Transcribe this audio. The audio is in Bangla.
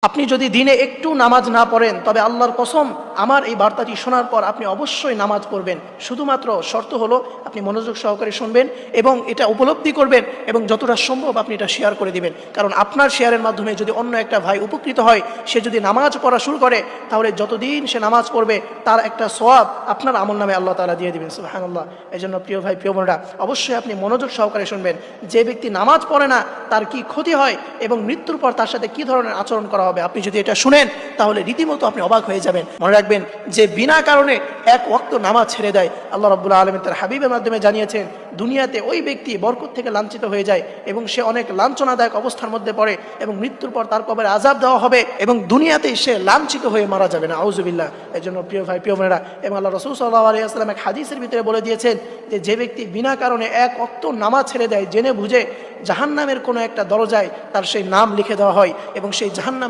আপনি যদি দিনে একটু নামাজ না পড়েন, তবে আল্লাহর কসম আমার এই বার্তাটি শোনার পর আপনি অবশ্যই নামাজ পড়বেন। শুধুমাত্র শর্ত হলো আপনি মনোযোগ সহকারে শুনবেন এবং এটা উপলব্ধি করবেন এবং যতটা সম্ভব আপনি এটা শেয়ার করে দিবেন। কারণ আপনার শেয়ারের মাধ্যমে যদি অন্য একটা ভাই উপকৃত হয়, সে যদি নামাজ পড়া শুরু করে, তাহলে যতদিন সে নামাজ পড়বে তার একটা সওয়াব আপনার আমল নামে আল্লাহ তাআলা দিয়ে দিবেন। সুবহানাল্লাহ। এই জন্য প্রিয় ভাই, প্রিয় বোনেরা, অবশ্যই আপনি মনোযোগ সহকারে শুনবেন। যে ব্যক্তি নামাজ পড়ে না তার কি ক্ষতি হয় এবং মৃত্যুর পর তার সাথে কি ধরনের আচরণ করা হবে, আপনি যদি এটা শুনেন তাহলে রীতিমতো আপনি অবাক হয়ে যাবেন। মনে রাখবেন, যে বিনা কারণে এক ওয়াক্ত নামাজ ছেড়ে দেয়, আল্লাহ রাব্বুল আলামিন তার হাবিবের মাধ্যমে জানিয়েছেন দুনিয়াতে ওই ব্যক্তি বরকত থেকে লাঞ্ছিত হয়ে যায় এবং সে অনেক লাঞ্ছনাদায়ক অবস্থার মধ্যে পড়ে এবং মৃত্যুর পর তার কবরে আযাব দেওয়া হবে এবং দুনিয়াতেই সে লাঞ্ছিত হয়ে মারা যাবে না। আউযুবিল্লাহ। এই জন্য প্রিয় ভাই, প্রিয় বোনেরা, এবং আল্লাহ রাসূল সাল্লাল্লাহু আলাইহি ওয়াসাল্লাম এক হাদিসের ভিতরে বলে দিয়েছেন যে ব্যক্তি বিনা কারণে এক ওয়াক্ত নামাজ ছেড়ে দেয়, জেনে বুঝে জাহান্নামের কোনো একটা দরজায় তার সেই নাম লিখে দেওয়া হয় এবং সেই জাহান্নাম